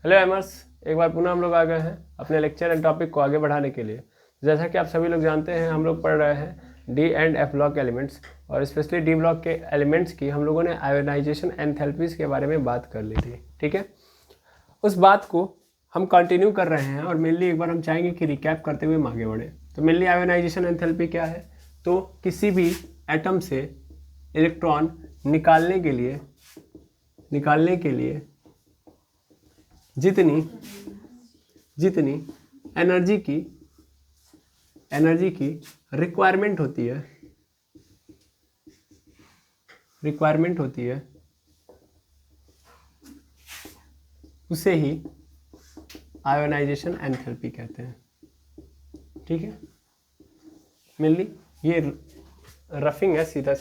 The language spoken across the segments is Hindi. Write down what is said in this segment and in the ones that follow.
हेलो एमर्स, एक बार पुनः हम लोग आ गए हैं अपने लेक्चर एंड टॉपिक को आगे बढ़ाने के लिए। जैसा कि आप सभी लोग जानते हैं, हम लोग पढ़ रहे हैं D and F block elements, और स्पेशली डी ब्लॉक के एलिमेंट्स की हम लोगों ने आयोनाइजेशन एंथैल्पीज के बारे में बात कर ली थी। ठीक है, उस बात को हम कंटिन्यू कर रहे हैं और मेनली एक बार हम चाहेंगे कि रिकैप करते हुए हम आगे बढ़े। तो मेनली आयोनाइजेशन एंथैल्पी क्या है? तो किसी भी एटम से इलेक्ट्रॉन निकालने के लिए जितनी एनर्जी की रिक्वायरमेंट होती है उसे ही आयोनाइजेशन एंथैल्पी कहते हैं। ठीक है, मेनली ये रफिंग है, सीधा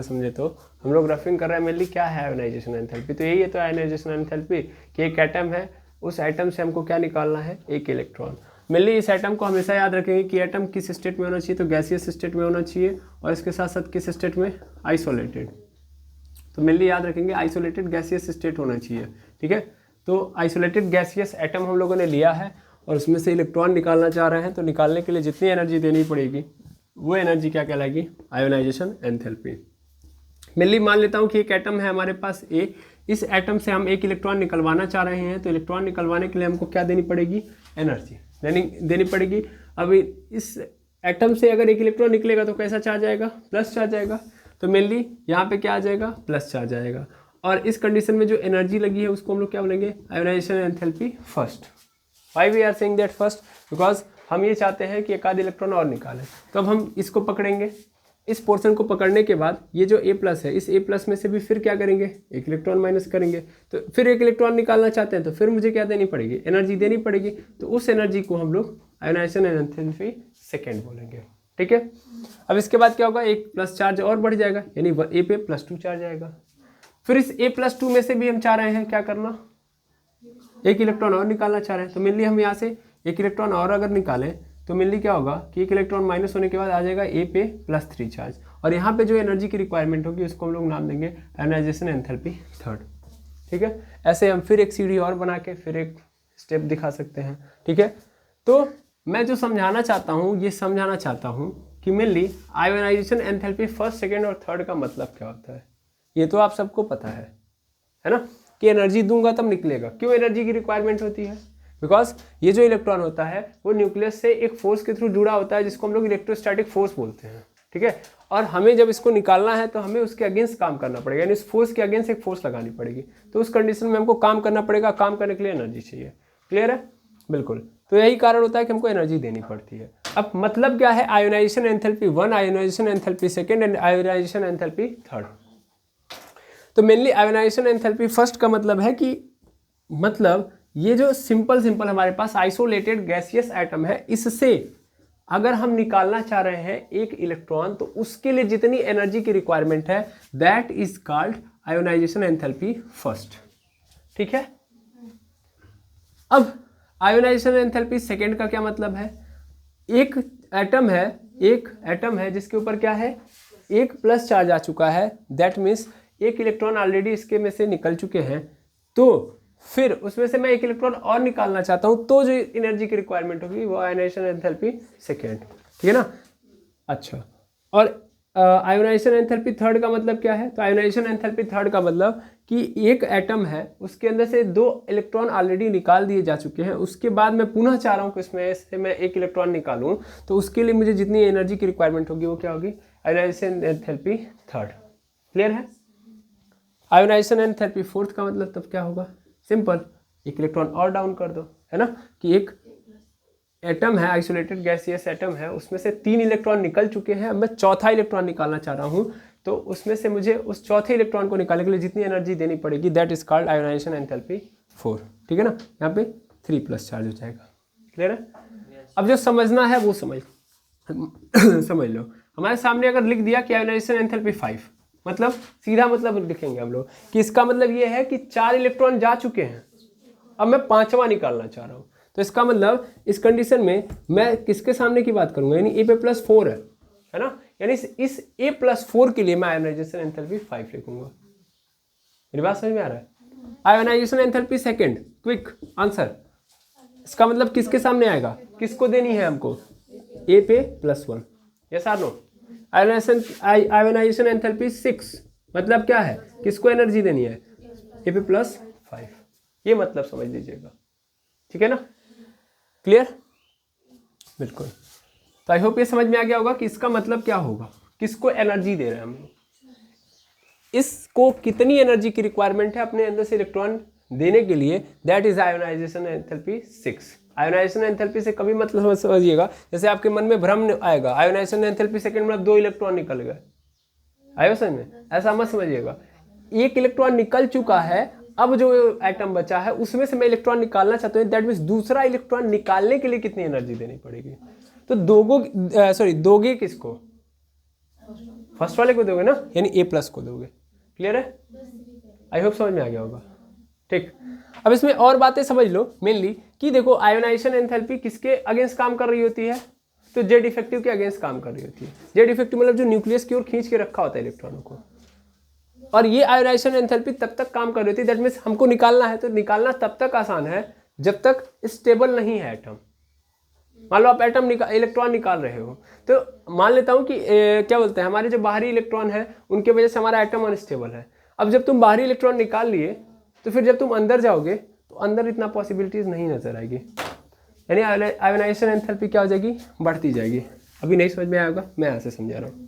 समझे तो हम लोग रफिंग कर रहे हैं। मेनली क्या है आयोनाइजेशन एंथैल्पी? तो यही है तो आयोनाइजेशन एंथैल्पी कि एक एटम है, उस एटम से हमको क्या निकालना है? एक इलेक्ट्रॉन। मेनली इस एटम को हमेशा याद रखेंगे कि एटम किस स्टेट में होना चाहिए, तो गैसियस स्टेट में होना चाहिए, और इसके साथ साथ किस स्टेट में? आइसोलेटेड। तो मेनली याद रखेंगे आइसोलेटेड गैसियस स्टेट होना चाहिए। ठीक है, तो आइसोलेटेड गैसियस एटम हम लोगों ने लिया है और उसमें से इलेक्ट्रॉन निकालना चाह रहे हैं। तो निकालने के लिए जितनी एनर्जी देनी पड़ेगी वो एनर्जी क्या कहलाएगी? Ionisation enthalpy. मेनली मान लेता हूँ कि एक एटम है हमारे पास ए, इस एटम से हम एक इलेक्ट्रॉन निकलवाना चाह रहे हैं। तो इलेक्ट्रॉन निकलवाने के लिए हमको क्या देनी पड़ेगी? एनर्जी देनी पड़ेगी। अब इस एटम से अगर एक इलेक्ट्रॉन निकलेगा तो कैसा चार्ज आएगा? प्लस चार्ज आएगा। तो मेनली यहाँ पे क्या आ जाएगा? प्लस चार्ज आएगा। और इस कंडीशन में जो एनर्जी लगी है उसको हम लोग क्या बोलेंगे? Ionization enthalpy first. Why we are saying that first? Because हम ये चाहते हैं कि एक आध इलेक्ट्रॉन और निकालें। तो अब हम इसको पकड़ेंगे, इस पोर्शन को पकड़ने के बाद ये जो ए प्लस है, इस ए प्लस में से भी फिर क्या करेंगे? एक इलेक्ट्रॉन माइनस करेंगे। तो फिर एक इलेक्ट्रॉन निकालना चाहते हैं तो फिर मुझे क्या देनी पड़ेगी? एनर्जी देनी पड़ेगी। तो उस एनर्जी को हम लोग आयोनाइजेशन एंथैल्पी सेकेंड बोलेंगे। ठीक है, अब इसके बाद क्या होगा? एक प्लस चार्ज और बढ़ जाएगा, यानी ए पे +2 चार्ज आएगा। फिर इस A+2 में से भी हम चाह रहे हैं क्या करना? एक इलेक्ट्रॉन और निकालना चाह रहे हैं। तो मेनली हम यहाँ से एक इलेक्ट्रॉन और अगर निकालें तो मेनली क्या होगा कि एक इलेक्ट्रॉन माइनस होने के बाद आ जाएगा ए पे +3 चार्ज, और यहाँ पे जो एनर्जी की रिक्वायरमेंट होगी उसको हम लोग नाम देंगे आयोनाइजेशन एंथैल्पी थर्ड। ठीक है, ऐसे हम फिर एक सीढ़ी और बना के फिर एक स्टेप दिखा सकते हैं। ठीक है, तो मैं जो समझाना चाहता हूँ कि mainly ionisation enthalpy first, second और थर्ड का मतलब क्या होता है। ये तो आप सबको पता है ना, कि एनर्जी दूंगा तब निकलेगा। क्यों एनर्जी की रिक्वायरमेंट होती है? बिकॉज ये जो इलेक्ट्रॉन होता है वो न्यूक्लियस से एक फोर्स के थ्रू जुड़ा होता है जिसको हम लोग इलेक्ट्रोस्टैटिक फोर्स बोलते हैं। ठीक है, और हमें जब इसको निकालना है तो हमें उसके अगेंस्ट काम करना पड़ेगा, यानी इस फोर्स के अगेंस्ट एक फोर्स लगानी पड़ेगी। तो उस कंडीशन में हमको काम करना पड़ेगा, काम करने के लिए एनर्जी चाहिए। क्लियर है? बिल्कुल। तो यही कारण होता है कि हमको एनर्जी देनी पड़ती है। अब मतलब क्या है? Ionisation enthalpy 1, ionisation enthalpy second and ionization enthalpy third. तो मेनली आयोनाइजेशन एंथैल्पी फर्स्ट का मतलब है कि ये जो सिंपल हमारे पास आइसोलेटेड गैसियस एटम है, इससे अगर हम निकालना चाह रहे हैं एक इलेक्ट्रॉन तो उसके लिए जितनी एनर्जी की रिक्वायरमेंट है that is called ionisation enthalpy first. ठीक है, अब आयोनाइजेशन एंथैल्पी सेकेंड का क्या मतलब है? एक एटम है जिसके ऊपर क्या है? एक प्लस चार्ज आ चुका है, दैट मीन्स एक इलेक्ट्रॉन ऑलरेडी इसके में से निकल चुके हैं। तो फिर उसमें से मैं एक इलेक्ट्रॉन और निकालना चाहता हूं तो जो एनर्जी की रिक्वायरमेंट होगी वो आयोनाइजेशन एंथैल्पी सेकेंड। ठीक है ना? अच्छा, और आयोनाइजेशन एंथैल्पी थर्ड का मतलब क्या है? तो आयोनाइजेशन एंथैल्पी थर्ड का मतलब कि एक एटम है, उसके अंदर से 2 इलेक्ट्रॉन ऑलरेडी निकाल दिए जा चुके हैं, उसके बाद मैं पुनः चाह रहा हूँ कि इसमें से मैं एक इलेक्ट्रॉन निकालूं, तो उसके लिए मुझे जितनी एनर्जी की रिक्वायरमेंट होगी वो क्या होगी? Ionisation enthalpy third. क्लियर है? आयोनाइजेशन एंथैल्पी फोर्थ का मतलब तब क्या होगा? सिंपल, एक इलेक्ट्रॉन और डाउन कर दो, है ना, कि एक एटम है, आइसोलेटेड गैसियस एटम है, उसमें से 3 इलेक्ट्रॉन निकल चुके हैं, अब मैं चौथा इलेक्ट्रॉन निकालना चाह रहा हूँ। तो उसमें से मुझे उस चौथे इलेक्ट्रॉन को निकालने के लिए जितनी एनर्जी देनी पड़ेगी that is called ionisation enthalpy 4। ठीक है ना, यहाँ पे 3 प्लस चार्ज हो जाएगा। क्लियर है? अब जो समझना है वो समझ लो। हमारे सामने अगर लिख दिया कि आयोनाइजेशन एंथैल्पी 5, मतलब सीधा मतलब लिखेंगे हम लोग कि इसका मतलब ये है कि 4 इलेक्ट्रॉन जा चुके हैं, अब मैं 5वां निकालना चाह रहा हूँ। तो इसका मतलब इस कंडीशन में मैं किसके सामने की बात करूंगा? यानी ए पे +4 है ना, यानी इस A+4 के लिए मैं आयोनाइजेशन एंथैल्पी 5 लिखूंगा। मेरी बात समझ में आ रहा है? Ionisation enthalpy second, quick answer. इसका मतलब किसके सामने आएगा, किसको देनी है हमको, ए पे +1, yes or no. Ionization enthalpy 6 मतलब क्या है, किसको एनर्जी देनी है, ए पे +5, ये मतलब समझ लीजिएगा, ठीक है ना, क्लियर, बिल्कुल। तो आई होप ये समझ में आ गया होगा कि इसका मतलब क्या होगा, किसको एनर्जी दे रहे हैं हम लोग, इसको कितनी एनर्जी की रिक्वायरमेंट है अपने अंदर से इलेक्ट्रॉन देने के लिए, that is ionisation enthalpy 6। Ionisation enthalpy से कभी मतलब समझिएगा, जैसे आपके मन में भ्रम आएगा आयोनाइजेशन एंथैल्पी सेकंड मतलब 2 इलेक्ट्रॉन निकल गए, आयो समझ में, ऐसा मत समझिएगा, 1 इलेक्ट्रॉन निकल चुका है, अब जो एटम बचा है उसमें से मैं इलेक्ट्रॉन निकालना चाहता हूँ, दैट मीन्स दूसरा इलेक्ट्रॉन निकालने के लिए कितनी एनर्जी देनी पड़ेगी। तो दोगे किसको, फर्स्ट वाले को दोगे ना, यानी A+ को दोगे, क्लियर है, आई होप समझ में आ गया होगा, ठीक। अब इसमें और बातें समझ लो मेनली कि देखो आयोनाइजेशन एंथैल्पी किसके अगेंस्ट काम कर रही होती है, तो जेड इफेक्टिव के अगेंस्ट काम कर रही होती है। जेड इफेक्टिव मतलब जो न्यूक्लियस की ओर खींच के रखा होता है इलेक्ट्रॉनों को, और ये आयोनाइजेशन एंथैल्पी तब तक काम कर रही होती है, दैट मीन्स हमको निकालना है, तो निकालना तब तक आसान है जब तक स्टेबल नहीं है एटम। मान लो आप एटम इलेक्ट्रॉन निकाल रहे हो, तो मान लेता हूँ कि क्या बोलते हैं, हमारे जो बाहरी इलेक्ट्रॉन है उनके वजह से हमारा एटम अनस्टेबल है। अब जब तुम बाहरी इलेक्ट्रॉन निकाल लिए, तो फिर जब तुम अंदर जाओगे तो अंदर इतना पॉसिबिलिटीज नहीं नजर आएगी, यानी आयोनाइजेशन एंथैल्पी क्या हो जाएगी, बढ़ती जाएगी। अभी नहीं समझ में आएगा, मैं ऐसे समझा रहा हूँ।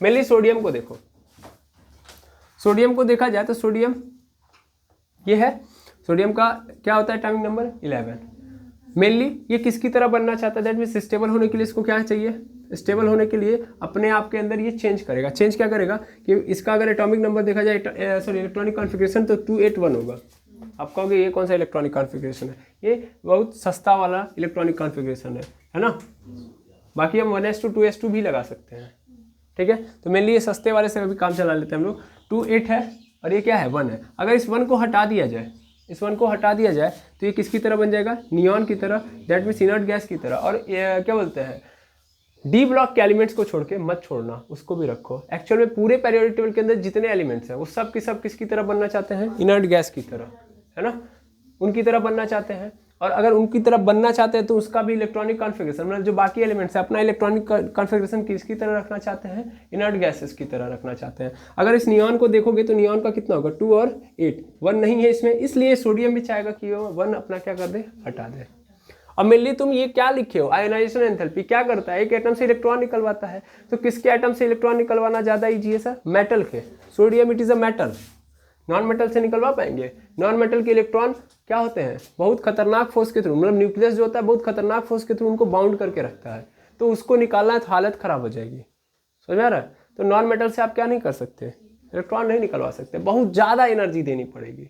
मेनली सोडियम को देखो, सोडियम को देखा जाए तो सोडियम ये है, सोडियम का क्या होता है एटॉमिक नंबर 11। मेनली ये किसकी तरह बनना चाहता है, दैट मीन्स स्टेबल होने के लिए इसको क्या चाहिए, स्टेबल होने के लिए अपने आप के अंदर ये चेंज करेगा। चेंज क्या करेगा कि इसका अगर एटॉमिक नंबर देखा जाए, सॉरी इलेक्ट्रॉनिक कॉन्फ़िगरेशन, तो 281 होगा। आप कहोगे ये कौन सा इलेक्ट्रॉनिक कॉन्फ़िगरेशन है, ये बहुत सस्ता वाला इलेक्ट्रॉनिक कॉन्फ़िगरेशन है ना। बाकी हम 1s2 2s2 भी लगा सकते हैं, ठीक है। तो मेनली ये सस्ते वाले से अभी काम चला लेते हैं हम लोग। 28 है और ये क्या है 1 है। अगर इस 1 को हटा दिया जाए, इस 1 को हटा दिया जाए तो ये किसकी तरह बन जाएगा, नियॉन की तरह, दैट मीन्स इनर्ट गैस की तरह। और क्या बोलते हैं, डी ब्लॉक के एलिमेंट्स को छोड़ के मत छोड़ना, उसको भी रखो। एक्चुअल में पूरे पीरियोडिक टेबल के अंदर जितने एलिमेंट्स हैं वो सब के सब किसकी तरह बनना चाहते हैं, इनर्ट गैस की तरह, है ना, उनकी तरह बनना चाहते हैं। और अगर उनकी तरफ बनना चाहते हैं तो उसका भी इलेक्ट्रॉनिक कॉन्फ़िगरेशन, मतलब जो बाकी एलिमेंट्स है अपना इलेक्ट्रॉनिक कॉन्फ़िगरेशन किसकी तरह रखना चाहते हैं, इनर्ट गैसेस की तरह रखना चाहते हैं। अगर इस नियॉन को देखोगे तो नियॉन का कितना होगा, 2 और 8, 1 नहीं है इसमें, इसलिए सोडियम भी चाहेगा कि वो 1 अपना क्या कर दे, हटा दे। अब मेनली तुम ये क्या लिखे हो, आयोनाइजेशन एंथैल्पी क्या करता है, एक एटम से इलेक्ट्रॉन निकलवाता है। तो किसके एटम से इलेक्ट्रॉन निकलवाना ज़्यादा ईजी है सर, मेटल के। Sodium it is a metal, non metal से निकलवा पाएंगे। नॉन मेटल के इलेक्ट्रॉन क्या होते हैं, बहुत खतरनाक फोर्स के थ्रू, मतलब न्यूक्लियस जो होता है बहुत खतरनाक फोर्स के थ्रू उनको बाउंड करके रखता है, तो उसको निकालना है तो हालत खराब हो जाएगी, समझ में आ रहा है। तो नॉन मेटल से आप क्या नहीं कर सकते, इलेक्ट्रॉन नहीं निकलवा सकते, बहुत ज़्यादा एनर्जी देनी पड़ेगी।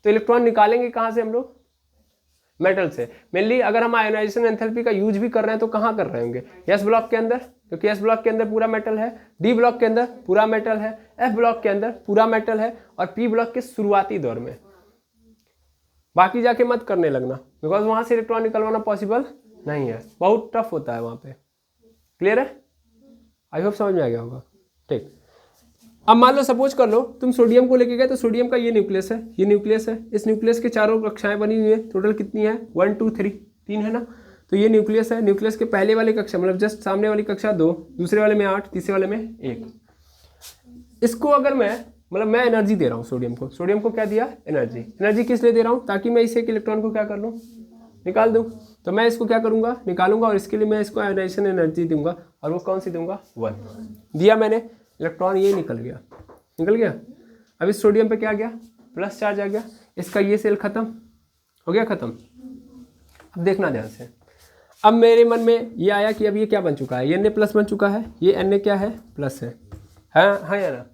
तो इलेक्ट्रॉन निकालेंगे कहाँ से हम लोग, मेटल से। मेनली अगर हम आयोनाइजेशन एंथैल्पी का यूज भी कर रहे हैं तो कहाँ कर रहे होंगे, एस ब्लॉक के अंदर, क्योंकि एस ब्लॉक के अंदर पूरा मेटल है, डी ब्लॉक के अंदर पूरा मेटल है, एफ ब्लॉक के अंदर पूरा मेटल है, और पी ब्लॉक के शुरुआती दौर में। बाकी जाके मत करने लगना, बिकॉज वहां से इलेक्ट्रॉन निकलवाना पॉसिबल नहीं है, बहुत टफ होता है वहां पे, क्लियर है, आई होप समझ में आ गया होगा, ठीक। अब मान लो सपोज कर लो तुम सोडियम को लेके गए, तो सोडियम का ये न्यूक्लियस है, ये न्यूक्लियस है, इस न्यूक्लियस के चारों कक्षाएं बनी हुई है, टोटल कितनी है 1 2 3 3 है ना। तो ये न्यूक्लियस है, न्यूक्लियस के पहले वाली कक्षा मतलब जस्ट सामने वाली कक्षा 2, दूसरे वाले में 8, तीसरे वाले में 1। इसको अगर मैं एनर्जी दे रहा हूँ सोडियम को, सोडियम को क्या दिया, एनर्जी। एनर्जी किस लिए दे रहा हूँ, ताकि मैं इसे एक इलेक्ट्रॉन को क्या कर लूँ, निकाल दूँ। तो मैं इसको क्या करूँगा, निकालूंगा, और इसके लिए मैं इसको आयोनाइजेशन एनर्जी दूंगा, और वो कौन सी दूंगा, 1 दिया मैंने, इलेक्ट्रॉन ये निकल गया। अब इस सोडियम पे क्या आ गया, प्लस चार्ज आ गया, इसका ये सेल खत्म हो गया, खत्म। अब देखना ध्यान से, अब मेरे मन में ये आया कि अब ये क्या बन चुका है, ये Na प्लस बन चुका है, ये Na क्या है, प्लस है, हाँ या ना।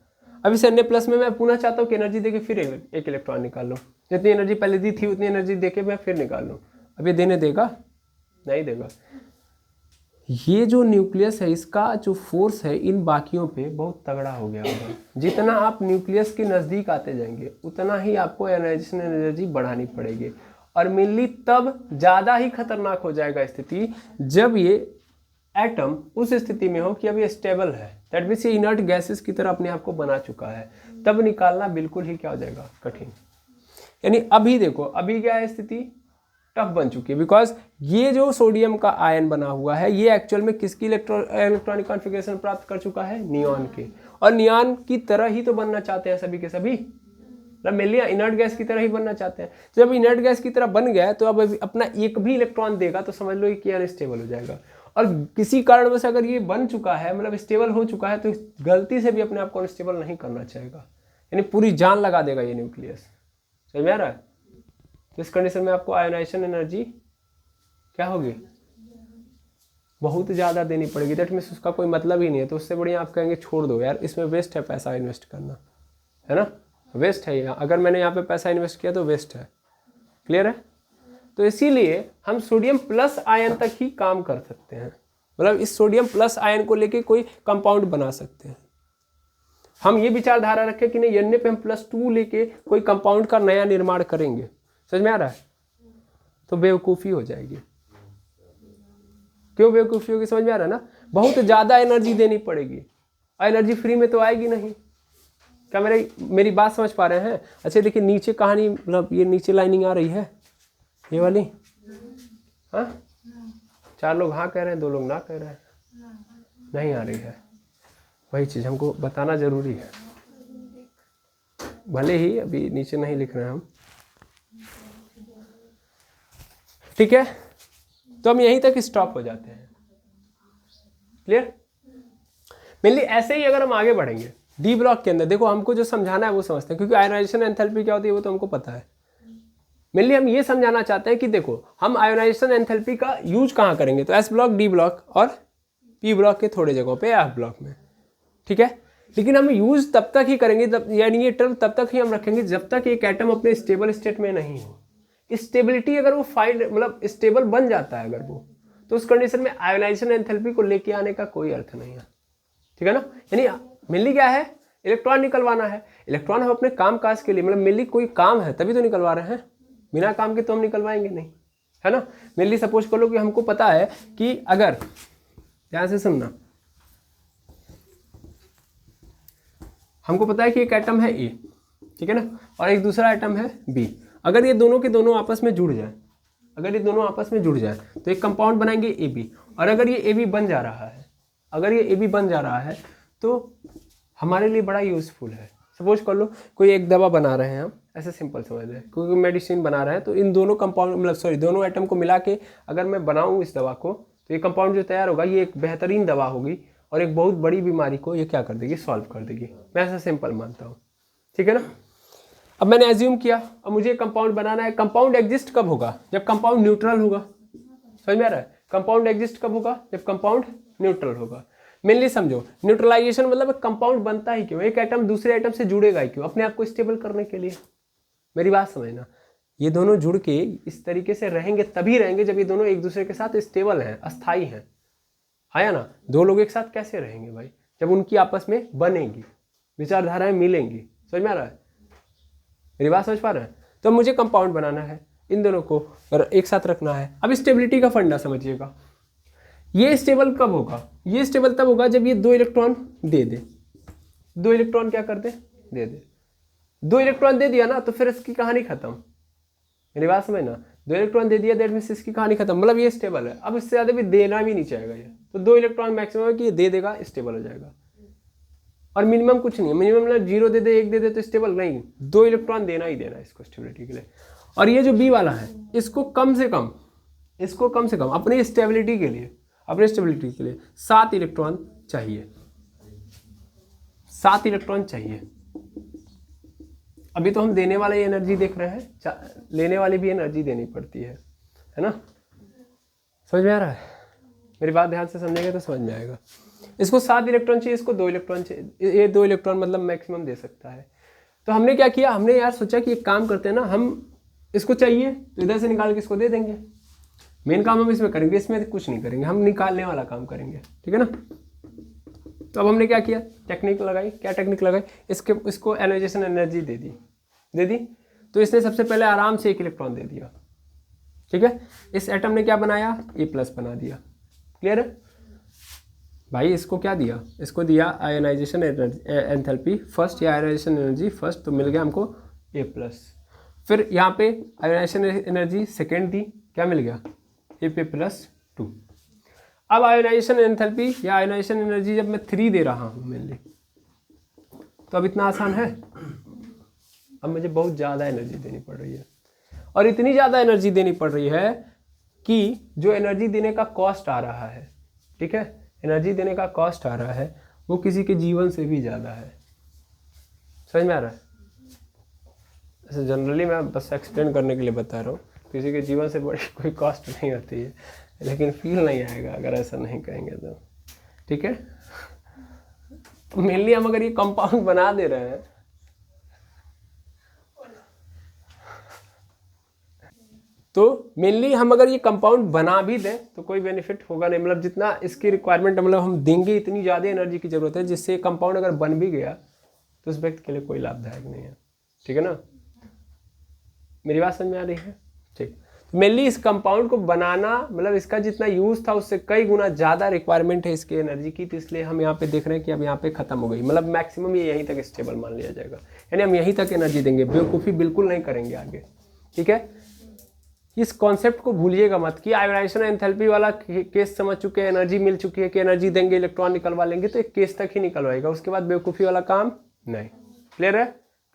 अब इस Na प्लस में मैं पुनः चाहता हूँ कि एनर्जी देके फिर एक इलेक्ट्रॉन निकाल लूँ, जितनी एनर्जी पहले दी थी उतनी एनर्जी देके मैं फिर निकाल लूँ। अब ये देने देगा, नहीं देगा। ये जो न्यूक्लियस है इसका जो फोर्स है इन बाकियों पे बहुत तगड़ा हो गया होगा। जितना आप न्यूक्लियस के नज़दीक आते जाएंगे उतना ही आपको आयोनाइजेशन एनर्जी बढ़ानी पड़ेगी, और मेनली तब ज़्यादा ही खतरनाक हो जाएगा स्थिति जब ये एटम उस स्थिति में हो कि अब ये स्टेबल है, दैट मीन्स ये इनर्ट गैसेस की तरह अपने आप को बना चुका है। तब निकालना बिल्कुल ही क्या हो जाएगा, कठिन। यानी अभी देखो, अभी क्या है स्थिति, टफ बन चुकी है, बिकॉज ये जो सोडियम का आयन बना हुआ है ये एक्चुअल में किसकी इलेक्ट्रॉनिक कॉन्फ़िगरेशन प्राप्त कर चुका है, नियॉन के। और नियॉन की तरह ही तो बनना चाहते हैं सभी के सभी, मतलब मेनली इनर्ट गैस की तरह ही बनना चाहते हैं। जब इनर्ट गैस की तरह बन गया है तो अब अपना एक भी इलेक्ट्रॉन देगा तो समझ लो कि अनस्टेबल हो जाएगा। और किसी कारणवश अगर ये बन चुका है, मतलब स्टेबल हो चुका है, तो गलती से भी अपने आप को अनस्टेबल नहीं करना चाहेगा, यानी पूरी जान लगा देगा ये न्यूक्लियस। समझ में आ रहा है? तो इस कंडीशन में आपको आयोनाइजेशन एनर्जी क्या होगी, बहुत ज़्यादा देनी पड़ेगी। दैट मीन्स उसका कोई मतलब ही नहीं है। तो उससे बढ़िया आप कहेंगे छोड़ दो यार, इसमें वेस्ट है पैसा इन्वेस्ट करना, है ना, वेस्ट है यहाँ। अगर मैंने यहाँ पे पैसा इन्वेस्ट किया तो वेस्ट है। क्लियर है? तो इसीलिए हम सोडियम प्लस आयन तक ही काम कर सकते हैं, मतलब इस सोडियम प्लस आयन को लेके कोई कंपाउंड बना सकते हैं। हम ये विचारधारा रखें कि नहीं Na पे हम +2 लेके कोई कंपाउंड का नया निर्माण करेंगे, समझ में आ रहा है, तो बेवकूफ़ी हो जाएगी। क्यों बेवकूफ़ी होगी, समझ में आ रहा है ना? बहुत ज़्यादा एनर्जी देनी पड़ेगी, एनर्जी फ्री में तो आएगी नहीं। क्या मेरी बात समझ पा रहे हैं? अच्छा देखिए नीचे कहानी, मतलब ये नीचे लाइनिंग आ रही है ये वाली, हाँ 4 लोग हाँ कह रहे हैं, 2 लोग ना कह रहे हैं, नहीं आ रही है। वही चीज़ हमको बताना ज़रूरी है, भले ही अभी नीचे नहीं लिख रहे हैं हम, ठीक है। तो हम यहीं तक स्टॉप हो जाते हैं। क्लियर? मेनली ऐसे ही अगर हम आगे बढ़ेंगे डी ब्लॉक के अंदर, देखो हमको जो समझाना है वो समझते हैं, क्योंकि आयोनाइजेशन एंथैल्पी क्या होती है वो तो हमको पता है। मेनली हम ये समझाना चाहते हैं कि देखो हम आयोनाइजेशन एंथैल्पी का यूज कहाँ करेंगे, तो एस ब्लॉक, डी ब्लॉक और पी ब्लॉक के थोड़े जगहों पे एफ ब्लॉक में, ठीक है। लेकिन हम यूज तब तक ही करेंगे, यानी ये टर्म तब तक ही हम रखेंगे जब तक एक एटम अपने स्टेबल स्टेट में नहीं हो। स्टेबिलिटी अगर वो फाइंड, मतलब स्टेबल बन जाता है अगर वो, तो उस कंडीशन में आयोनाइजेशन एंथैल्पी को लेके आने का कोई अर्थ नहीं है, ठीक है ना। यानी मेनली क्या है, इलेक्ट्रॉन निकलवाना है। इलेक्ट्रॉन हम अपने काम काज के लिए, मतलब मेनली कोई काम है तभी तो निकलवा रहे हैं, बिना काम के तो हम निकलवाएंगे नहीं, है ना। मेनली सपोज कर लो कि हमको पता है कि अगर, ध्यान से सुनना, हमको पता है कि एक एटम है ए, ठीक है ना, और एक दूसरा एटम है बी। अगर ये दोनों के दोनों आपस में जुड़ जाए, अगर ये दोनों आपस में जुड़ जाए तो एक कंपाउंड बनाएंगे ए बी। और अगर ये ए बी बन जा रहा है, अगर ये ए बी बन जा रहा है तो हमारे लिए बड़ा यूजफुल है। सपोज कर लो कोई एक दवा बना रहे हैं हम, ऐसे सिंपल समझ लें, कोई मेडिसिन बना रहे हैं, तो इन दोनों कंपाउंड, मतलब सॉरी दोनों एटम को मिला के अगर मैं बनाऊँ इस दवा को, तो ये कंपाउंड जो तैयार होगा ये एक बेहतरीन दवा होगी और एक बहुत बड़ी बीमारी को ये क्या कर देगी, सॉल्व कर देगी। मैं ऐसा सिंपल मानता हूँ, ठीक है ना। अब मैंने एज्यूम किया, अब मुझे कंपाउंड बनाना है। कंपाउंड एग्जिस्ट कब होगा, जब कंपाउंड न्यूट्रल होगा। समझ में आ रहा है? कंपाउंड एग्जिस्ट कब होगा, जब कंपाउंड न्यूट्रल होगा। मेनली समझो न्यूट्रलाइजेशन मतलब कंपाउंड बनता ही क्यों, एक एटम दूसरे एटम से जुड़ेगा ही क्यों, अपने आप को स्टेबल करने के लिए। मेरी बात समझना, ये दोनों जुड़ के इस तरीके से रहेंगे तभी रहेंगे जब ये दोनों एक दूसरे के साथ स्टेबल हैं, अस्थाई हैं, है ना। 2 लोग एक साथ कैसे रहेंगे भाई, जब उनकी आपस में बनेगी, विचारधाराएं मिलेंगी। समझ में आ रहा है? मेरी बात समझ पा रहे हैं? तो मुझे कंपाउंड बनाना है, इन दोनों को एक साथ रखना है। अब स्टेबिलिटी का फंडा समझिएगा, ये स्टेबल कब होगा, ये स्टेबल तब होगा जब ये 2 इलेक्ट्रॉन दे दे। 2 इलेक्ट्रॉन क्या कर दे, दे दे। 2 इलेक्ट्रॉन दे दिया ना तो फिर इसकी कहानी खत्म। मेरी बात समझना, 2 इलेक्ट्रॉन दे दिया दैट मींस इसकी कहानी खत्म, मतलब ये स्टेबल है। अब इससे ज़्यादा भी देना भी नहीं चाहेगा ये, तो 2 इलेक्ट्रॉन मैक्सिमम है कि ये दे देगा, स्टेबल हो जाएगा। और मिनिमम कुछ नहीं है, मिनिमम मतलब 0 दे दे, 1 दे दे तो स्टेबल नहीं, 2 इलेक्ट्रॉन देना ही देना इसको स्टेबिलिटी के लिए। और ये जो बी वाला है इसको कम से कम, इसको कम से कम अपनी स्टेबिलिटी के लिए, अपने स्टेबिलिटी के लिए 7 इलेक्ट्रॉन चाहिए, 7 इलेक्ट्रॉन चाहिए। अभी तो हम देने वाले एनर्जी देख रहे हैं, लेने वाली भी एनर्जी देनी पड़ती है ना। समझ में आ रहा है? मेरी बात ध्यान से समझेंगे तो समझ में आएगा। इसको 7 इलेक्ट्रॉन चाहिए, इसको 2 इलेक्ट्रॉन चाहिए। ये 2 इलेक्ट्रॉन मतलब मैक्सिमम दे सकता है। तो हमने क्या किया, हमने यार सोचा कि एक काम करते हैं ना, हम इसको चाहिए तो इधर से निकाल के इसको दे देंगे। मेन काम हम इसमें करेंगे, इसमें कुछ नहीं करेंगे, हम निकालने वाला काम करेंगे, ठीक है ना। तो अब हमने क्या किया, टेक्निक लगाई। क्या टेक्निक लगाई, इसको आयोनाइजेशन एनर्जी दे दी। तो इसने सबसे पहले आराम से 1 इलेक्ट्रॉन दे दिया, ठीक है। इस एटम ने क्या बनाया, A+ बना दिया। क्लियर है? भाई इसको क्या दिया, इसको दिया आयोनाइजेशन एंथैल्पी फर्स्ट या आयोनाइजेशन एनर्जी फर्स्ट, तो मिल गया हमको A+। फिर यहाँ पे आयोनाइजेशन एनर्जी सेकेंड दी, क्या मिल गया Ap+2। अब आयोनाइजेशन एंथैल्पी या आयोनाइजेशन एनर्जी जब मैं 3 दे रहा हूँ मेनली, तो अब इतना आसान है। अब मुझे बहुत ज़्यादा एनर्जी देनी पड़ रही है, और इतनी ज़्यादा एनर्जी देनी पड़ रही है कि जो एनर्जी देने का कॉस्ट आ रहा है, ठीक है, एनर्जी देने का कॉस्ट आ रहा है वो किसी के जीवन से भी ज़्यादा है। समझ में आ रहा है? ऐसे जनरली मैं बस एक्सप्लेन करने के लिए बता रहा हूँ, किसी के जीवन से बड़ी कोई कॉस्ट नहीं होती है, लेकिन फील नहीं आएगा अगर ऐसा नहीं कहेंगे तो, ठीक है। तो मेनली हम अगर ये कंपाउंड बना दे रहे हैं, तो मेनली हम अगर ये कंपाउंड बना भी दें तो कोई बेनिफिट होगा नहीं, मतलब जितना इसकी रिक्वायरमेंट मतलब हम देंगे इतनी ज़्यादा एनर्जी की ज़रूरत है, जिससे कंपाउंड अगर बन भी गया तो उस व्यक्ति के लिए कोई लाभदायक नहीं है, ठीक है ना। मेरी बात समझ में आ रही है? ठीक। तो मेनली इस कंपाउंड को बनाना मतलब इसका जितना यूज़ था उससे कई गुना ज़्यादा रिक्वायरमेंट है इसकी एनर्जी की, तो इसलिए हम यहाँ पे देख रहे हैं कि अब यहाँ पे खत्म हो गई, मतलब मैक्सिमम ये यहीं तक स्टेबल मान लिया जाएगा, यानी हम यहीं तक एनर्जी देंगे, बेवकूफ़ी बिल्कुल नहीं करेंगे आगे, ठीक है। इस कॉन्सेप्ट को भूलिएगा मत कि आयोनाइजेशन एंथैल्पी वाला केस समझ चुके हैं, एनर्जी मिल चुकी है कि एनर्जी देंगे इलेक्ट्रॉन निकलवा लेंगे, तो एक केस तक ही निकलवाएगा, उसके बाद बेवकूफ़ी वाला काम नहीं। क्लियर है?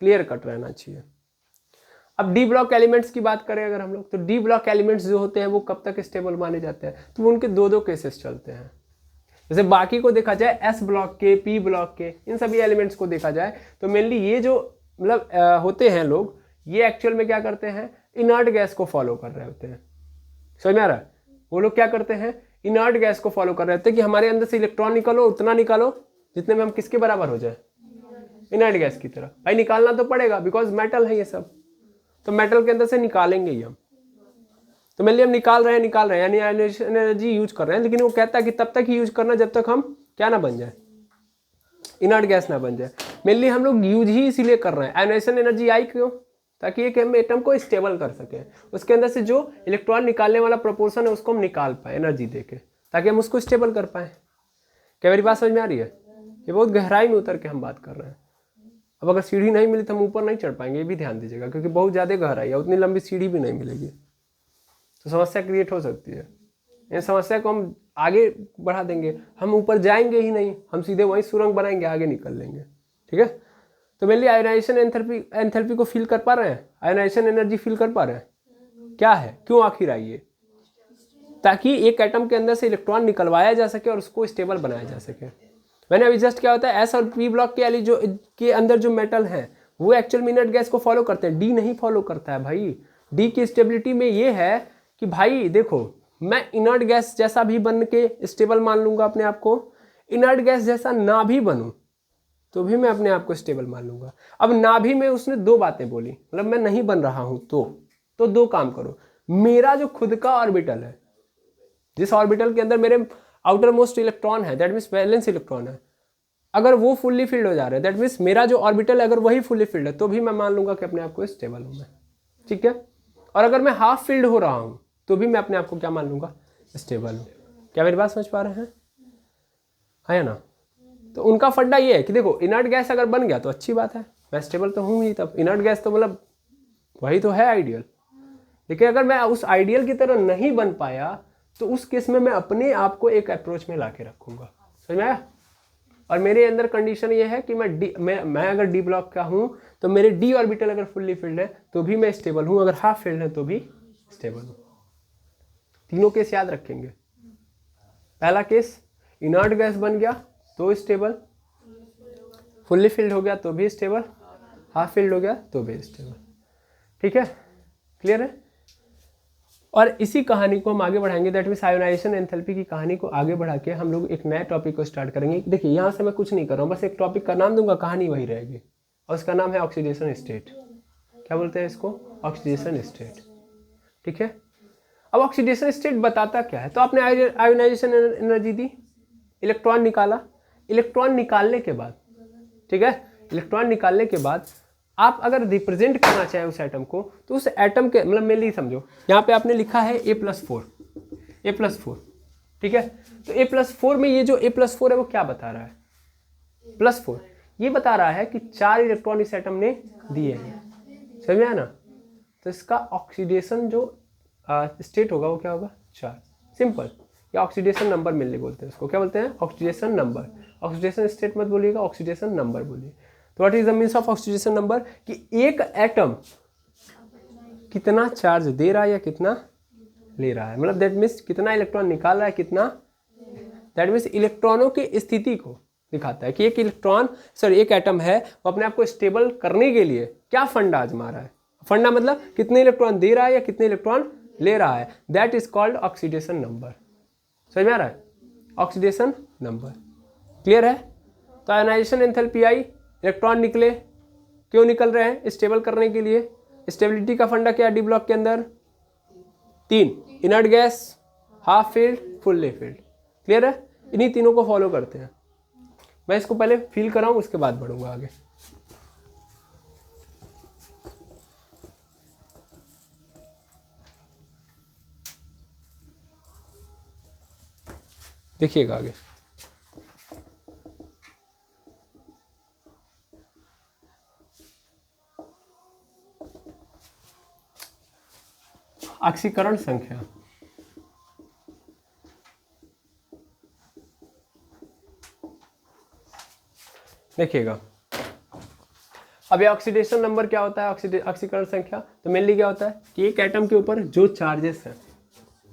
क्लियर कट रहना चाहिए। अब डी ब्लॉक एलिमेंट्स की बात करें अगर हम लोग, तो डी ब्लॉक एलिमेंट्स जो होते हैं वो कब तक स्टेबल माने जाते हैं, तो उनके दो केसेस चलते हैं। जैसे बाकी को देखा जाए एस ब्लॉक के, पी ब्लॉक के, इन सभी एलिमेंट्स को देखा जाए तो मेनली ये जो मतलब होते हैं लोग, ये एक्चुअल में क्या करते हैं, इनर्ट गैस को फॉलो कर रहे होते हैं। समझ में आ रहा है? वो लोग क्या करते हैं, इनर्ट गैस को फॉलो कर रहे होते हैं कि हमारे अंदर से इलेक्ट्रॉन निकालो, उतना निकालो जितने में हम किसके बराबर हो जाए, इनर्ट गैस की तरह। भाई निकालना तो पड़ेगा बिकॉज मेटल है ये सब, तो मेटल के अंदर से निकालेंगे ही हम। तो मेनली हम निकाल रहे हैं यानी आयोनाइजेशन एनर्जी यूज कर रहे हैं, लेकिन वो कहता है कि तब तक ही यूज करना जब तक हम क्या ना बन जाए, इनर्ट गैस ना बन जाए। मेनली हम लोग यूज ही इसीलिए कर रहे हैं। आयोनाइजेशन एनर्जी आई क्यों, ताकि एक एटम को स्टेबल कर सके, उसके अंदर से जो इलेक्ट्रॉन निकालने वाला प्रोपोर्शन है उसको हम निकाल पाए एनर्जी देके, ताकि हम उसको स्टेबल कर पाए। क्या मेरी बात समझ में आ रही है? ये बहुत गहराई में उतर के हम बात कर रहे हैं। अब अगर सीढ़ी नहीं मिली तो हम ऊपर नहीं चढ़ पाएंगे, ये भी ध्यान दीजिएगा, क्योंकि बहुत ज़्यादा गहराई है, उतनी लंबी सीढ़ी भी नहीं मिलेगी, तो समस्या क्रिएट हो सकती है। इन समस्या को हम आगे बढ़ा देंगे, हम ऊपर जाएंगे ही नहीं, हम सीधे वहीं सुरंग बनाएंगे, आगे निकल लेंगे, ठीक है। तो मेनली आयोनाइजेशन एंथैल्पी को फील कर पा रहे हैं, आयोनाइजेशन एनर्जी फील कर पा रहे हैं, क्या है, क्यों आखिर आई है, ताकि एक एटम के अंदर से इलेक्ट्रॉन निकलवाया जा सके और उसको स्टेबल बनाया जा सके। मैंने अभी जस्ट क्या होता है, एस और पी ब्लॉक के जो के अंदर जो मेटल है वो एक्चुअल में इनर्ट गैस को फॉलो करते हैं, डी नहीं फॉलो करता है भाई। डी की स्टेबिलिटी में ये है कि भाई देखो, मैं इनर्ट गैस जैसा भी बन के स्टेबल मान लूंगा अपने आप को, इनर्ट गैस जैसा ना भी बनूं तो भी मैं अपने आप को स्टेबल मान लूंगा। अब ना भी में उसने दो बातें बोली, मतलब मैं नहीं बन रहा हूं तो दो काम करो, मेरा जो खुद का ऑर्बिटल है, जिस ऑर्बिटल के अंदर मेरे आउटर मोस्ट इलेक्ट्रॉन है, दैट मीन्स वैलेंस इलेक्ट्रॉन है, अगर वो फुल्ली फिल्ड हो जा रहा है, दैट मीन्स मेरा जो ऑर्बिटल है अगर वही फुल्ली फिल्ड है, तो भी मैं मान लूंगा कि अपने आप को स्टेबल हूं मैं, ठीक है। और अगर मैं हाफ फिल्ड हो रहा हूं तो भी मैं अपने आप को क्या मान लूंगा, स्टेबल हूं। क्या मेरी बात समझ पा रहे हैं, है ना? तो उनका फड्डा ये है कि देखो, इनर्ट गैस अगर बन गया तो अच्छी बात है, मैं स्टेबल तो हूँ ही, तब इनर्ट गैस तो मतलब वही तो है आइडियल। लेकिन अगर मैं उस आइडियल की तरह नहीं बन पाया तो उस केस में मैं अपने आप को एक अप्रोच में ला के रखूंगा। समझ में आया? और मेरे अंदर कंडीशन ये है कि मैं अगर डी ब्लॉक का हूँ तो मेरे डी ऑर्बिटल अगर फुल्ली फिल्ड है तो भी मैं स्टेबल हूँ, अगर हाफ फिल्ड है तो भी स्टेबल हूँ। तीनों केस याद रखेंगे। पहला केस, इनर्ट गैस बन गया तो स्टेबल, फुल्ली फिल्ड हो गया तो भी स्टेबल, हाफ फिल्ड हो गया तो भी स्टेबल, ठीक है। क्लियर है? और इसी कहानी को हम आगे बढ़ाएंगे, दैट मीन्स आयोनाइजेशन एंथैल्पी की कहानी को आगे बढ़ा के हम लोग एक नया टॉपिक को स्टार्ट करेंगे। देखिए यहाँ से मैं कुछ नहीं कर रहा हूँ, बस एक टॉपिक का नाम दूंगा, कहानी वही रहेगी, और उसका नाम है ऑक्सीडेशन स्टेट। क्या बोलते हैं इसको? ऑक्सीडेशन स्टेट, ठीक है। अब ऑक्सीडेशन स्टेट बताता क्या है? तो आपने आयोनाइजेशन एनर्जी दी, इलेक्ट्रॉन निकाला, इलेक्ट्रॉन निकालने के बाद, ठीक है, इलेक्ट्रॉन निकालने के बाद आप अगर रिप्रेजेंट करना चाहें उस एटम को, तो उस एटम के मतलब मेनली समझो, यहाँ पे आपने लिखा है A+4, A+4, ठीक है। तो A+4 में ये जो A+4 है वो क्या बता रहा है, +4, ये बता रहा है कि 4 इलेक्ट्रॉन इस एटम ने दिए हैं, समझ में आया ना। तो इसका ऑक्सीडेशन जो स्टेट होगा वो क्या होगा, 4, सिंपल। या ऑक्सीडेशन नंबर मिलने बोलते हैं उसको, क्या बोलते हैं, ऑक्सीडेशन नंबर। ऑक्सीडेशन स्टेट मत बोलिएगा, ऑक्सीडेशन नंबर बोलिए। तो what is the means of oxidation number, कि एक एटम कितना चार्ज दे रहा है या कितना ले रहा है, मतलब दैट मीन्स कितना इलेक्ट्रॉन निकाल रहा है, कितना, दैट मीन्स इलेक्ट्रॉनों की स्थिति को दिखाता है कि एक एक एटम है वो अपने आप को स्टेबल करने के लिए क्या फंडा आजमा रहा है। फंडा मतलब कितने इलेक्ट्रॉन दे रहा है या कितने इलेक्ट्रॉन ले रहा है, that is called oxidation number. समझ में आ रहा है, ऑक्सीडेशन नंबर, क्लियर है। तो आयोनाइजेशन एंथैल्पी आई, इलेक्ट्रॉन निकले, क्यों निकल रहे हैं, स्टेबल करने के लिए। स्टेबिलिटी का फंडा क्या है डी ब्लॉक के अंदर, 3, inert gas, half field, fully field, clear है। इन्हीं तीनों को फॉलो करते हैं। मैं इसको पहले फील कराऊं उसके बाद बढ़ूंगा आगे। देखिएगा आगे, ऑक्सीकरण संख्या, देखिएगा। अब ये ऑक्सीडेशन नंबर क्या होता है, ऑक्सीकरण संख्या, तो मेनली क्या होता है कि एक एटम के ऊपर जो चार्जेस हैं,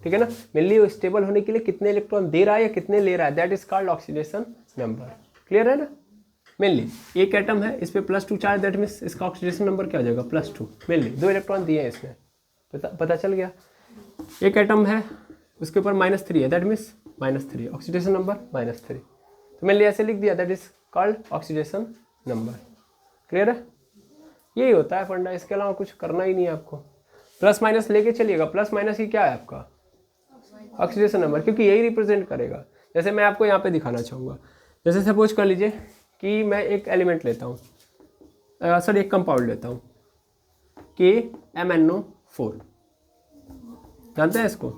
ठीक है ना, मेनली वो स्टेबल होने के लिए कितने इलेक्ट्रॉन दे रहा है या कितने ले रहा है, that is called oxidation number, clear है ना। मेनली एक एटम है, इस पे +2 चार्ज, दैट मीन्स इसका ऑक्सीडेशन नंबर क्या हो जाएगा, +2। मेनली 2 इलेक्ट्रॉन दिए हैं इसमें, पता चल गया। एक एटम है उसके ऊपर -3 है, दैट मीन्स -3, ऑक्सीडेशन नंबर -3। तो मेनली ऐसे लिख दिया, that is called oxidation number, clear है। यही होता है फंडा, इसके अलावा कुछ करना ही नहीं है आपको। प्लस माइनस लेके चलिएगा, प्लस माइनस ही क्या है आपका, ऑक्सीडेशन नंबर, क्योंकि यही रिप्रेजेंट करेगा। जैसे मैं आपको यहाँ पे दिखाना चाहूँगा, जैसे सपोज कर लीजिए कि मैं एक एलिमेंट लेता हूँ, सर एक कंपाउंड लेता हूँ KMnO4, जानते हैं इसको,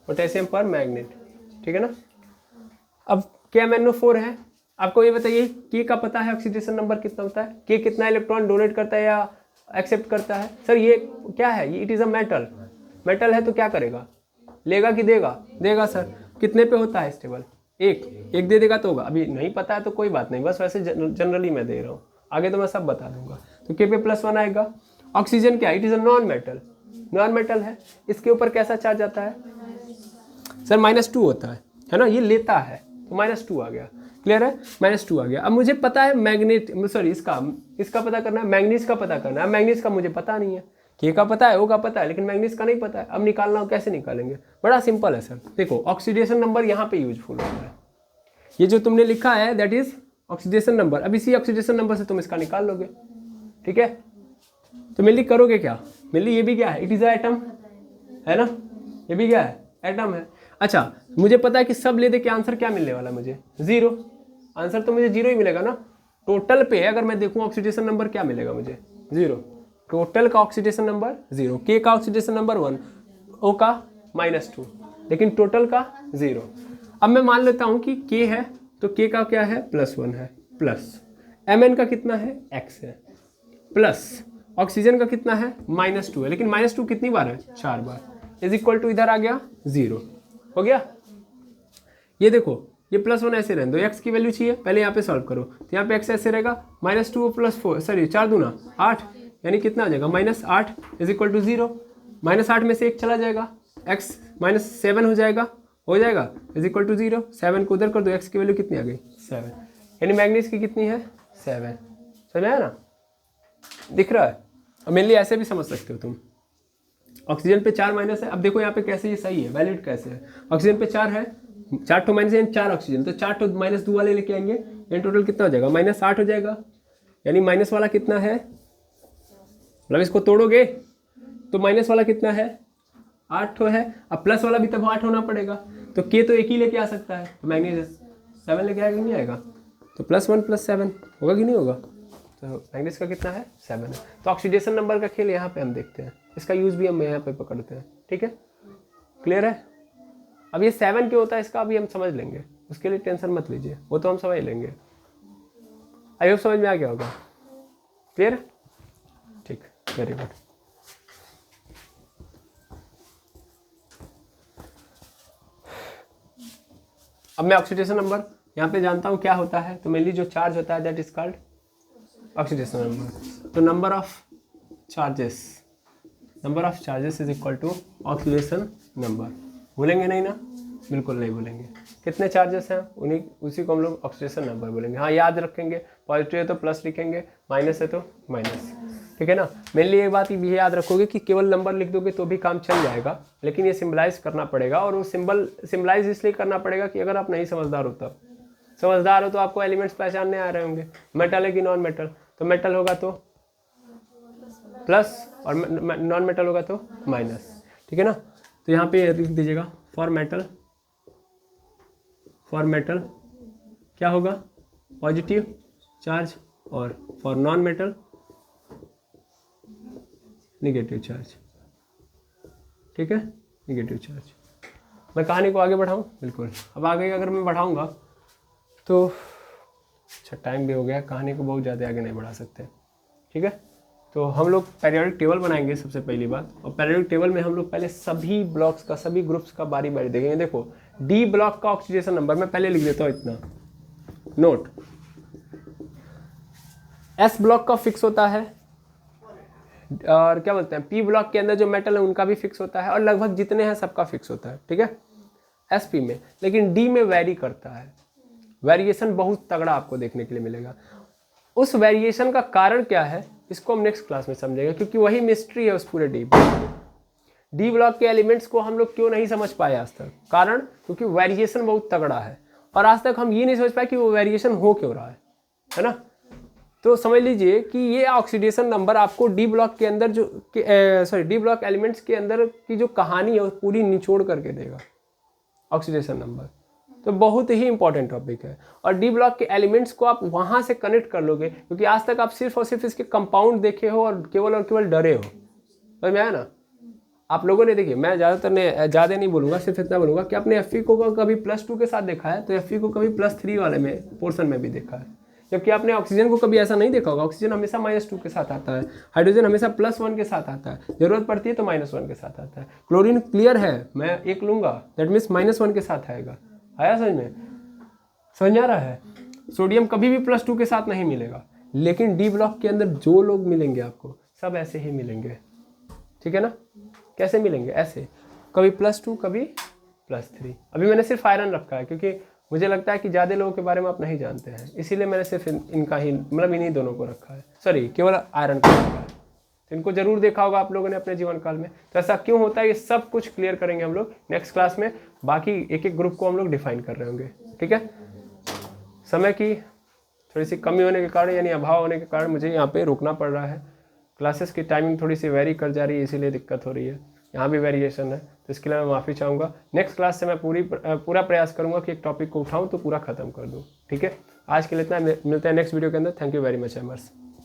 पोटेशियम पर मैग्नेट, ठीक है ना। अब KMnO4 है, आपको ये बताइए K का पता है ऑक्सीडेशन नंबर कितना होता है, K कितना इलेक्ट्रॉन डोनेट करता है या एक्सेप्ट करता है। सर ये क्या है, ये it is a metal, metal है तो क्या करेगा, लेगा कि देगा, देगा सर। कितने पे होता है स्टेबल, एक दे देगा तो होगा। अभी नहीं पता है तो कोई बात नहीं, बस वैसे जनरली मैं दे रहा हूँ, आगे तो मैं सब बता दूंगा। तो K पे +1 आएगा। ऑक्सीजन क्या है, it is a non metal, non metal है, इसके ऊपर कैसा चार्ज आता है सर, -2 होता है ना, ये लेता है तो -2 आ गया, क्लियर है, -2 आ गया। अब मुझे पता है मैग्नेट, सॉरी इसका पता करना है, मैग्नीज का पता करना है। मैग्नीज का मुझे पता नहीं है, K का पता है, O का पता है, लेकिन मैग्नीज का नहीं पता है। अब निकालना हो, कैसे निकालेंगे, बड़ा सिंपल है सर। देखो ऑक्सीडेशन नंबर यहाँ पे यूजफुल होता है, ये जो तुमने लिखा है दैट इज ऑक्सीडेशन नंबर। अब इसी ऑक्सीडेशन नंबर से तुम इसका निकाल लोगे, ठीक है। तो मेनली करोगे क्या, मेनली ये भी क्या है, इट इज अ एटम है ना, ये भी क्या है, एटम है। अच्छा मुझे पता है कि सब ले दे के आंसर क्या मिलने वाला है मुझे, 0, आंसर तो मुझे 0 ही मिलेगा ना। टोटल पे अगर मैं देखूं ऑक्सीडेशन नंबर क्या मिलेगा मुझे, 0, टोटल का ऑक्सीडेशन नंबर 0, K का ऑक्सीडेशन नंबर 1, O का -2, लेकिन टोटल का 0। अब मैं मान लेता हूं कि K है तो K का क्या है, +1 है, प्लस Mn का कितना है, X है, प्लस ऑक्सीजन का कितना है, -2 है, लेकिन -2 कितनी बार है, 4 बार, इज इक्वल टू इधर आ गया 0, हो गया। ये देखो ये +1 ऐसे रहने दो, x की वैल्यू चाहिए, पहले यहाँ पे सॉल्व करो, तो यहाँ पे x ऐसे रहेगा, -2 + 4, सॉरी 4 दूना 8, यानी कितना आ जाएगा, -8 इज इक्वल टू 0। -8 में से 1 चला जाएगा, x -7 हो जाएगा, इज इक्वल टू 0। 7 को उधर कर दो, x की वैल्यू कितनी आ गई, 7, यानी मैग्नीज की कितनी है, 7। समझ आया ना, दिख रहा है। और मेनली ऐसे भी समझ सकते हो तुम, ऑक्सीजन पे 4 माइनस है। अब देखो यहाँ पे कैसे ये सही है, वैलिड कैसे है, ऑक्सीजन पे 4 है, 4 ठो माइनस है, 4 ऑक्सीजन, तो 4 ठो -2 वाले लेके आएंगे, यानी टोटल कितना हो जाएगा, -8 हो जाएगा। यानी माइनस वाला कितना है, मतलब इसको तोड़ोगे तो माइनस वाला कितना है, 8 ठो है। अब प्लस वाला भी तब 8 होना पड़ेगा, तो K तो एक ही लेके आ सकता है, तो मैग्नीज 7 लेके आएगा, नहीं आएगा, तो +1 + 7 होगा कि नहीं होगा, तो मैंगनीज का कितना है 7 है। तो ऑक्सीडेशन नंबर का खेल यहाँ पे हम देखते हैं, इसका यूज़ भी हम यहाँ पे पकड़ते हैं। ठीक है, क्लियर है। अब ये 7 क्यों होता है इसका अभी हम समझ लेंगे, उसके लिए टेंशन मत लीजिए, वो तो हम समझ लेंगे। आई होप समझ में आ गया होगा, क्लियर। ठीक, वेरी गुड। अब मैं ऑक्सीडेशन नंबर यहाँ पे जानता हूँ क्या होता है, तो मेनली जो चार्ज होता है that is called oxidation number. तो number of charges is equal to oxidation number. भूलेंगे नहीं ना, बिल्कुल नहीं भूलेंगे। कितने चार्जेस हैं उसी को हम लोग ऑक्सीडेशन नंबर बोलेंगे। हाँ, याद रखेंगे, पॉजिटिव है तो प्लस लिखेंगे, माइनस है तो माइनस। ठीक है ना। मेनली एक बात भी याद रखोगे कि केवल नंबर लिख दोगे तो भी काम चल जाएगा, लेकिन ये सिम्बलाइज करना पड़ेगा। और वो सिम्बलाइज इसलिए करना पड़ेगा कि अगर आप नहीं समझदार हो तब, समझदार हो तो आपको एलिमेंट्स पहचानने आ रहे होंगे। मेटल है कि नॉन मेटल, तो मेटल होगा तो प्लस और नॉन मेटल होगा तो माइनस। ठीक है ना। तो यहाँ पे लिख दीजिएगा फॉर मेटल क्या होगा पॉजिटिव चार्ज, और for non metal negative charge. ठीक है, निगेटिव चार्ज। मैं कहानी को आगे बढ़ाऊं, बिल्कुल। अब आगे अगर मैं बढ़ाऊंगा तो अच्छा टाइम भी हो गया, कहानी को बहुत ज़्यादा आगे नहीं बढ़ा सकते। ठीक है, तो हम लोग पीरियोडिक टेबल बनाएंगे सबसे पहली बात। और पीरियोडिक टेबल में हम लोग पहले सभी ब्लॉक्स का, सभी ग्रुप्स का बारी बारी देखेंगे। देखो डी ब्लॉक का ऑक्सीडेशन नंबर मैं पहले लिख देता हूँ इतना, नोट। एस ब्लॉक का फिक्स होता है, और क्या बोलते हैं पी ब्लॉक के अंदर जो मेटल है उनका भी फिक्स होता है, और लगभग जितने हैं सबका फिक्स होता है। ठीक है, एस पी में। लेकिन डी में वेरी करता है, वेरिएशन बहुत तगड़ा आपको देखने के लिए मिलेगा। उस वेरिएशन का कारण क्या है इसको हम नेक्स्ट क्लास में समझेंगे, क्योंकि वही मिस्ट्री है उस पूरे डी ब्लॉक के एलिमेंट्स को हम लोग क्यों नहीं समझ पाए आज तक। कारण क्योंकि वेरिएशन बहुत तगड़ा है, और आज तक हम ये नहीं समझ पाए कि वो वेरिएशन हो क्यों रहा है ना। तो समझ लीजिए कि ये ऑक्सीडेशन नंबर आपको डी ब्लॉक के अंदर डी ब्लॉक एलिमेंट्स के अंदर की जो कहानी है वो पूरी निचोड़ करके देगा ऑक्सीडेशन नंबर। तो बहुत ही इंपॉर्टेंट टॉपिक है, और डी ब्लॉक के एलिमेंट्स को आप वहाँ से कनेक्ट कर लोगे, क्योंकि आज तक आप सिर्फ और सिर्फ इसके कंपाउंड देखे हो और केवल डरे हो। समझ में आया ना। आप लोगों ने देखिए, मैं ज़्यादा नहीं बोलूँगा, सिर्फ इतना बोलूँगा कि आपने एफ को कभी +2 के साथ देखा है, तो एफ को कभी +3 वाले में पोर्शन में भी देखा है। जबकि आपने ऑक्सीजन को कभी ऐसा नहीं देखा होगा। ऑक्सीजन हमेशा -2 के साथ आता है, हाइड्रोजन हमेशा +1 के साथ आता है, जरूरत पड़ती है तो -1 के साथ आता है। क्लोरीन क्लियर है, मैं 1 लूँगा, दैट मीन्स -1 के साथ आएगा। आया समझ में, समझ आ रहा है। सोडियम कभी भी +2 के साथ नहीं मिलेगा, लेकिन डी ब्लॉक के अंदर जो लोग मिलेंगे आपको सब ऐसे ही मिलेंगे। ठीक है ना। कैसे मिलेंगे, ऐसे, कभी +2 कभी +3। अभी मैंने सिर्फ आयरन रखा है क्योंकि मुझे लगता है कि ज़्यादा लोगों के बारे में आप नहीं जानते हैं, इसीलिए मैंने सिर्फ इनका ही मतलब इन्हीं दोनों को रखा है, सॉरी केवल आयरन को रखा है। तो इनको जरूर देखा होगा आप लोगों ने अपने जीवन काल में। तो ऐसा क्यों होता है ये सब कुछ क्लियर करेंगे हम लोग नेक्स्ट क्लास में। बाकी एक एक ग्रुप को हम लोग डिफाइन कर रहे होंगे। ठीक है, समय की थोड़ी सी कमी होने के कारण यानी अभाव होने के कारण मुझे यहाँ पे रुकना पड़ रहा है। क्लासेस की टाइमिंग थोड़ी सी वेरी कर जा रही है, इसीलिए दिक्कत हो रही है। यहाँ भी वेरिएशन है, तो इसके लिए मैं माफ़ी चाहूँगा। नेक्स्ट क्लास से मैं पूरा प्रयास करूँगा कि एक टॉपिक को उठाऊँ तो पूरा ख़त्म कर दूँ। ठीक है, आज के लिए इतना, मिलते हैं नेक्स्ट वीडियो के अंदर। Thank you very much एमर्स।